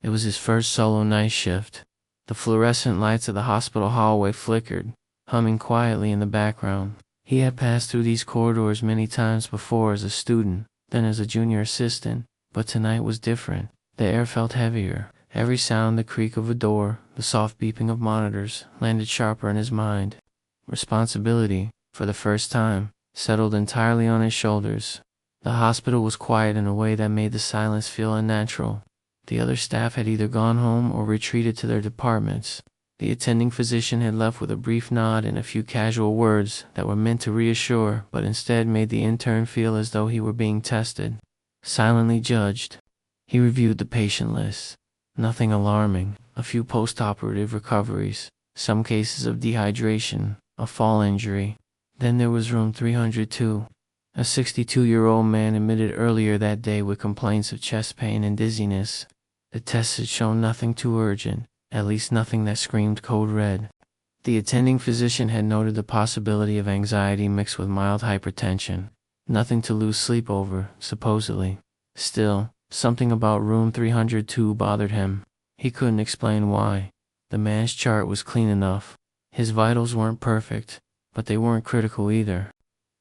It was his first solo night shift. The fluorescent lights of the hospital hallway flickered, humming quietly in the background. He had passed through these corridors many times before as a student, then as a junior assistant, but tonight was different. The air felt heavier. Every sound, the creak of a door, the soft beeping of monitors, landed sharper in his mind. Responsibility, for the first time, settled entirely on his shoulders. The hospital was quiet in a way that made the silence feel unnatural. The other staff had either gone home or retreated to their departments. The attending physician had left with a brief nod and a few casual words that were meant to reassure, but instead made the intern feel as though he were being tested, silently judged. He reviewed the patient list. Nothing alarming. A few post-operative recoveries, some cases of dehydration, a fall injury. Then there was room 302. A 62-year-old man admitted earlier that day with complaints of chest pain and dizziness. The tests had shown nothing too urgent, at least nothing that screamed code red. The attending physician had noted the possibility of anxiety mixed with mild hypertension. Nothing to lose sleep over, supposedly. Still, something about room 302 bothered him. He couldn't explain why. The man's chart was clean enough. His vitals weren't perfect, but they weren't critical either.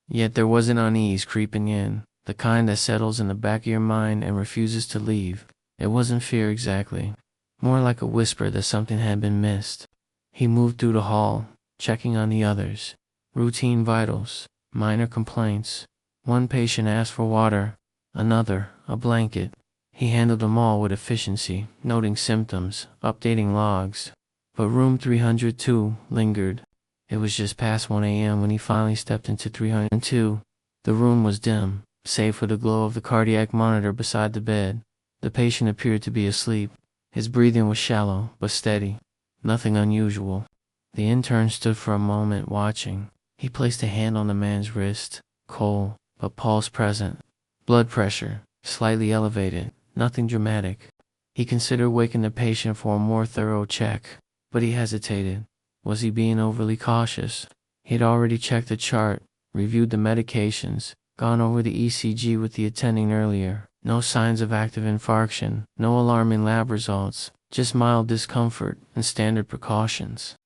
Yet there was an unease creeping in, the kind that settles in the back of your mind and refuses to leave. It wasn't fear exactly, more like a whisper that something had been missed. He moved through the hall, checking on the others. Routine vitals, minor complaints. One patient asked for water, another, a blanket. He handled them all with efficiency, noting symptoms, updating logs. But room 302 lingered. It was just past 1 a.m. when he finally stepped into 302. The room was dim, save for the glow of the cardiac monitor beside the bed. The patient appeared to be asleep. His breathing was shallow, but steady. Nothing unusual. The intern stood for a moment watching. He placed a hand on the man's wrist, cold, but pulse present. Blood pressure, slightly elevated, nothing dramatic. He considered waking the patient for a more thorough check, but he hesitated. Was he being overly cautious? He'd already checked the chart, reviewed the medications, gone over the ECG with the attending earlier. No signs of active infarction, no alarming lab results, just mild discomfort and standard precautions.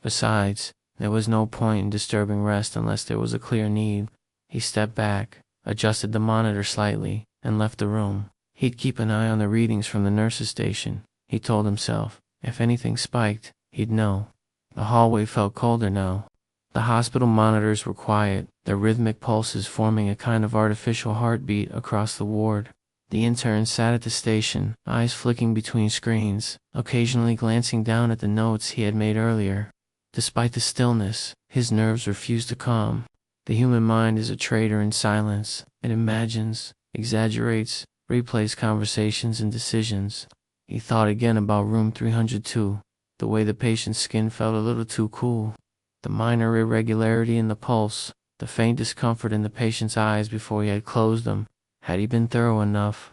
Besides, there was no point in disturbing rest unless there was a clear need. He stepped back, adjusted the monitor slightly, and left the room. He'd keep an eye on the readings from the nurse's station, he told himself. If anything spiked, he'd know. The hallway felt colder now. The hospital monitors were quiet, their rhythmic pulses forming a kind of artificial heartbeat across the ward. The intern sat at the station, eyes flicking between screens, occasionally glancing down at the notes he had made earlier. Despite the stillness, his nerves refused to calm. The human mind is a traitor in silence. It imagines, exaggerates, replays conversations and decisions. He thought again about room 302. The way the patient's skin felt a little too cool. The minor irregularity in the pulse, the faint discomfort in the patient's eyes before he had closed them. Had he been thorough enough?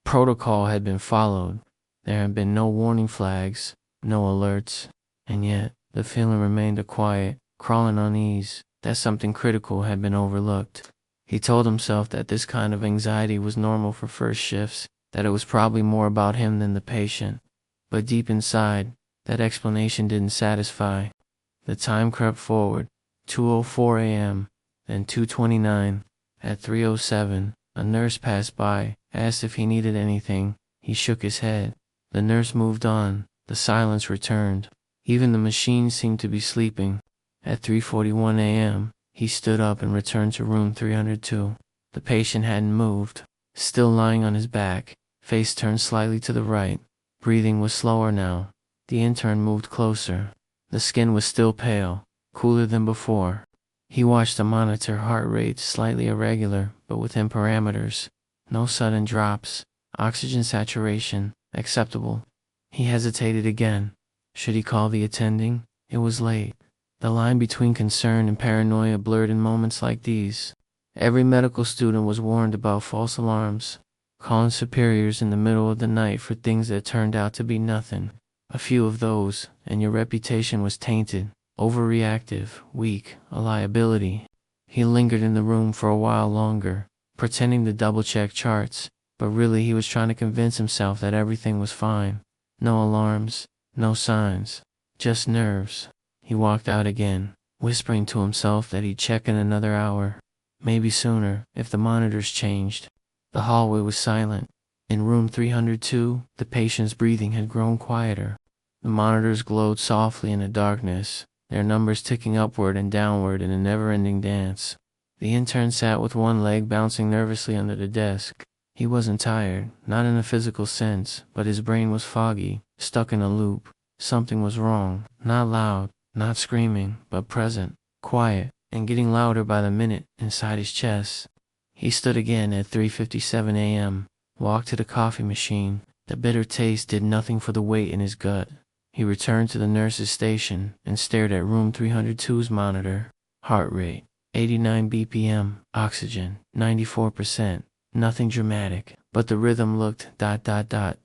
Protocol had been followed. There had been no warning flags, no alerts. And yet, the feeling remained a quiet, crawling unease, that something critical had been overlooked. He told himself that this kind of anxiety was normal for first shifts, that it was probably more about him than the patient. But deep inside, that explanation didn't satisfy. The time crept forward. 2:04 a.m., then 2:29. At 3:07, a nurse passed by, asked if he needed anything. He shook his head. The nurse moved on. The silence returned. Even the machine seemed to be sleeping. At 3:41 a.m., he stood up and returned to room 302. The patient hadn't moved. Still lying on his back, face turned slightly to the right. Breathing was slower now. The intern moved closer. The skin was still pale, cooler than before. He watched the monitor, heart rate slightly irregular, but within parameters. No sudden drops. Oxygen saturation, acceptable. He hesitated again. Should he call the attending? It was late. The line between concern and paranoia blurred in moments like these. Every medical student was warned about false alarms, calling superiors in the middle of the night for things that turned out to be nothing. A few of those, and your reputation was tainted, overreactive, weak, a liability. He lingered in the room for a while longer, pretending to double-check charts, but really he was trying to convince himself that everything was fine. No alarms, no signs, just nerves. He walked out again, whispering to himself that he'd check in another hour, maybe sooner, if the monitors changed. The hallway was silent. In room 302, the patient's breathing had grown quieter. The monitors glowed softly in the darkness, their numbers ticking upward and downward in a never-ending dance. The intern sat with one leg bouncing nervously under the desk. He wasn't tired, not in a physical sense, but his brain was foggy, stuck in a loop. Something was wrong, not loud, not screaming, but present, quiet, and getting louder by the minute inside his chest. He stood again at 3:57 a.m., walked to the coffee machine. The bitter taste did nothing for the weight in his gut. He returned to the nurse's station and stared at room 302's monitor. Heart rate, 89 BPM, oxygen, 94%. Nothing dramatic, but the rhythm looked ...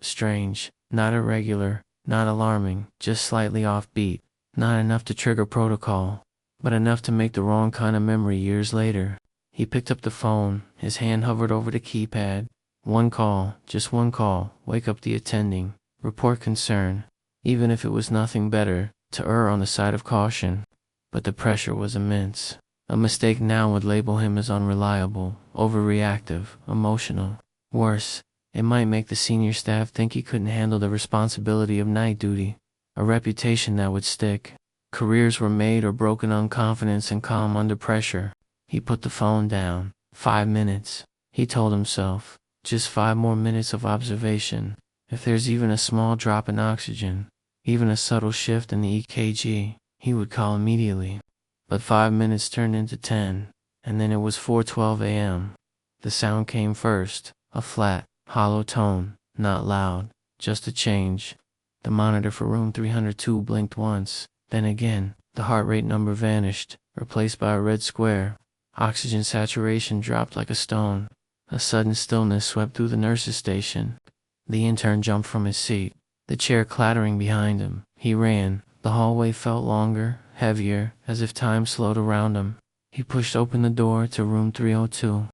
strange, not irregular, not alarming, just slightly offbeat. Not enough to trigger protocol, but enough to make the wrong kind of memory years later. He picked up the phone, his hand hovered over the keypad. One call, just one call, wake up the attending, report concern. Even if it was nothing better, to err on the side of caution. But the pressure was immense. A mistake now would label him as unreliable, overreactive, emotional. Worse, it might make the senior staff think he couldn't handle the responsibility of night duty. A reputation that would stick. Careers were made or broken on confidence and calm under pressure. He put the phone down. 5 minutes, he told himself. Just 5 more minutes of observation. If there's even a small drop in oxygen, even a subtle shift in the EKG, he would call immediately. But 5 minutes turned into 10, and then it was 4:12 a.m. The sound came first, a flat, hollow tone, not loud, just a change. The monitor for room 302 blinked once, then again. The heart rate number vanished, replaced by a red square. Oxygen saturation dropped like a stone. A sudden stillness swept through the nurse's station. The intern jumped from his seat, the chair clattering behind him. He ran. The hallway felt longer, heavier, as if time slowed around him. He pushed open the door to room 302.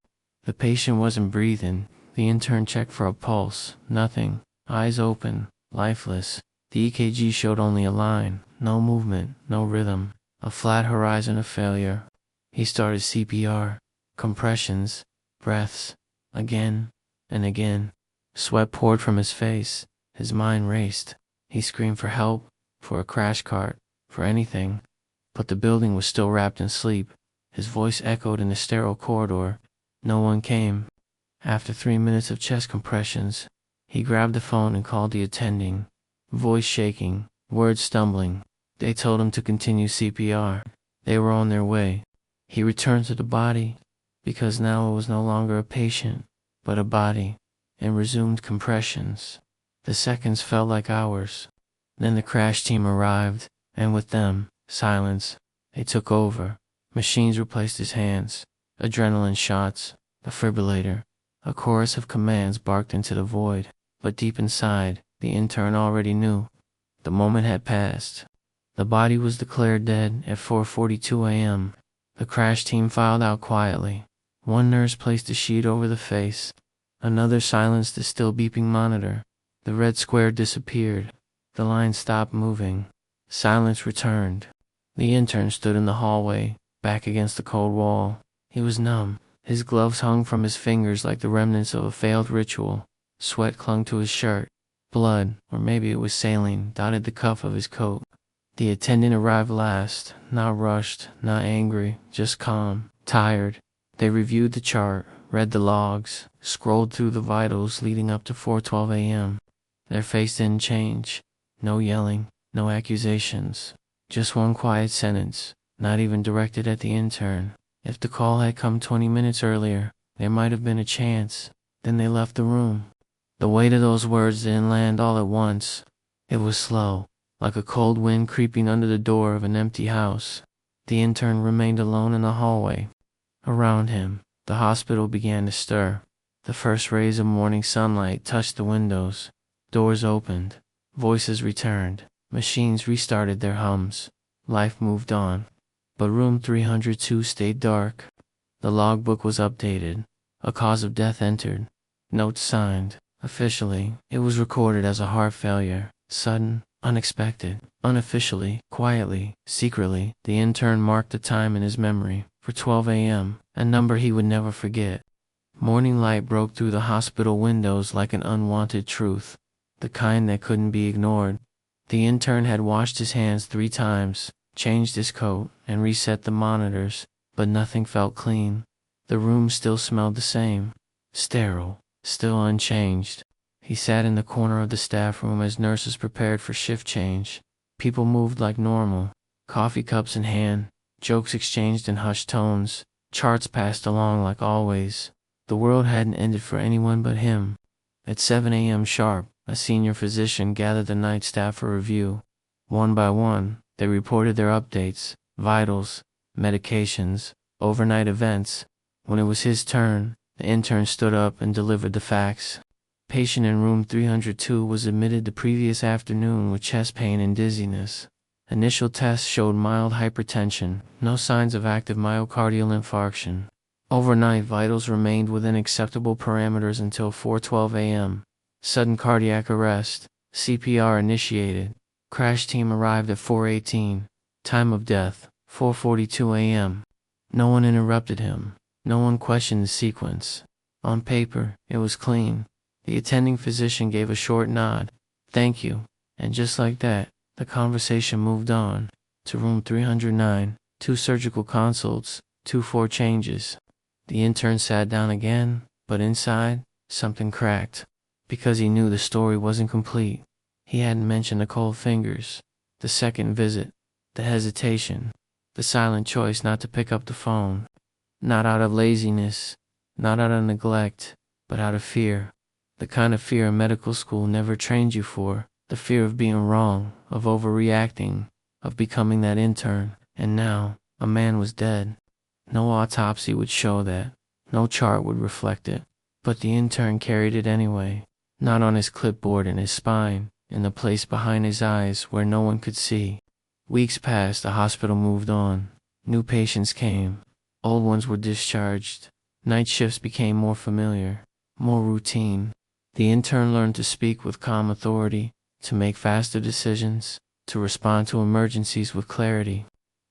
The patient wasn't breathing. The intern checked for a pulse. Nothing. Eyes open, lifeless. The EKG showed only a line. No movement, no rhythm. A flat horizon of failure. He started CPR. Compressions. Breaths. Again and again. Sweat poured from his face. His mind raced. He screamed for help, for a crash cart, for anything. But the building was still wrapped in sleep. His voice echoed in the sterile corridor. No one came. After 3 minutes of chest compressions, he grabbed the phone and called the attending. Voice shaking, words stumbling. They told him to continue CPR. They were on their way. He returned to the body, because now it was no longer a patient, but a body, and resumed compressions. The seconds felt like hours. Then the crash team arrived, and with them, silence. They took over. Machines replaced his hands. Adrenaline shots. A defibrillator. A chorus of commands barked into the void. But deep inside, the intern already knew. The moment had passed. The body was declared dead at 4:42 a.m. The crash team filed out quietly. One nurse placed a sheet over the face. Another silenced the still beeping monitor. The red square disappeared. The line stopped moving. Silence returned. The intern stood in the hallway, back against the cold wall. He was numb. His gloves hung from his fingers like the remnants of a failed ritual. Sweat clung to his shirt. Blood, or maybe it was saline, dotted the cuff of his coat. The attendant arrived last, not rushed, not angry, just calm, tired. They reviewed the chart, read the logs, scrolled through the vitals leading up to 4:12 a.m. Their face didn't change. No yelling, no accusations. Just one quiet sentence, not even directed at the intern. If the call had come 20 minutes earlier, there might have been a chance. Then they left the room. The weight of those words didn't land all at once. It was slow, like a cold wind creeping under the door of an empty house. The intern remained alone in the hallway. Around him, the hospital began to stir. The first rays of morning sunlight touched the windows. Doors opened. Voices returned. Machines restarted their hums. Life moved on. But room 302 stayed dark. The logbook was updated. A cause of death entered. Notes signed. Officially, it was recorded as a heart failure. Sudden, unexpected, unofficially, quietly, secretly, the intern marked the time in his memory for 12 a.m., a number he would never forget. Morning light broke through the hospital windows like an unwanted truth, the kind that couldn't be ignored. The intern had washed his hands 3 times, changed his coat, and reset the monitors, but nothing felt clean. The room still smelled the same, sterile, still unchanged. He sat in the corner of the staff room as nurses prepared for shift change. People moved like normal, coffee cups in hand, jokes exchanged in hushed tones, charts passed along like always. The world hadn't ended for anyone but him. At 7 a.m. sharp, a senior physician gathered the night staff for review. One by one, they reported their updates, vitals, medications, overnight events. When it was his turn, the intern stood up and delivered the facts. Patient in room 302 was admitted the previous afternoon with chest pain and dizziness. Initial tests showed mild hypertension, no signs of active myocardial infarction. Overnight vitals remained within acceptable parameters until 4:12 a.m. Sudden cardiac arrest, CPR initiated. Crash team arrived at 4:18. Time of death, 4:42 a.m. No one interrupted him. No one questioned the sequence. On paper, it was clean. The attending physician gave a short nod. Thank you. And just like that, the conversation moved on. To room 309, 2 surgical consults, 2 floor changes. The intern sat down again, but inside, something cracked. Because he knew the story wasn't complete. He hadn't mentioned the cold fingers, the second visit, the hesitation, the silent choice not to pick up the phone. Not out of laziness, not out of neglect, but out of fear. The kind of fear medical school never trained you for. The fear of being wrong, of overreacting, of becoming that intern. And now, a man was dead. No autopsy would show that. No chart would reflect it. But the intern carried it anyway. Not on his clipboard in his spine, in the place behind his eyes where no one could see. Weeks passed, the hospital moved on. New patients came. Old ones were discharged. Night shifts became more familiar, more routine. The intern learned to speak with calm authority, to make faster decisions, to respond to emergencies with clarity.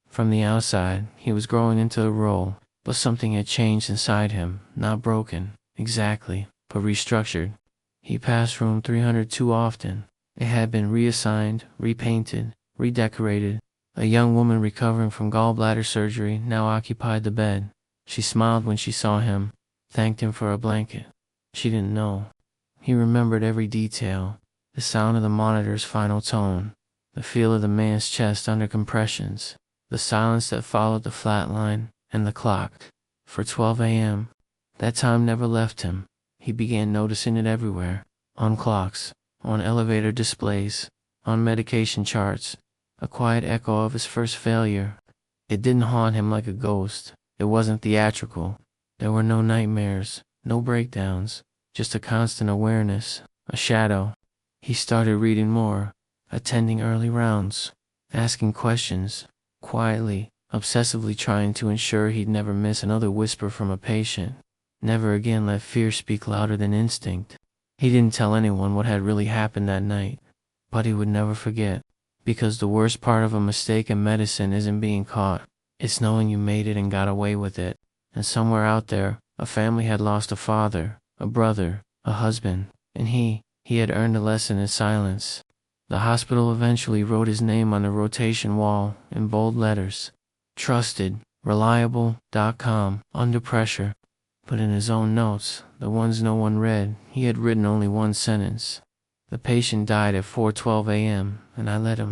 From the outside, he was growing into the role, but something had changed inside him, not broken, exactly, but restructured. He passed room 302 often. It had been reassigned, repainted, redecorated. A young woman recovering from gallbladder surgery now occupied the bed. She smiled when she saw him, thanked him for a blanket. She didn't know. He remembered every detail, the sound of the monitor's final tone, the feel of the man's chest under compressions, the silence that followed the flat line, and the clock. For 12 a.m. That time never left him. He began noticing it everywhere, on clocks, on elevator displays, on medication charts, a quiet echo of his first failure. It didn't haunt him like a ghost. It wasn't theatrical. There were no nightmares, no breakdowns, just a constant awareness, a shadow. He started reading more, attending early rounds, asking questions, quietly, obsessively trying to ensure he'd never miss another whisper from a patient. Never again let fear speak louder than instinct. He didn't tell anyone what had really happened that night, but he would never forget. Because the worst part of a mistake in medicine isn't being caught. It's knowing you made it and got away with it. And somewhere out there, a family had lost a father, a brother, a husband, and he had earned a lesson in silence. The hospital eventually wrote his name on the rotation wall in bold letters. Trusted, reliable.com, under pressure. But in his own notes, the ones no one read, he had written only one sentence. The patient died at 4:12 a.m., and I let him.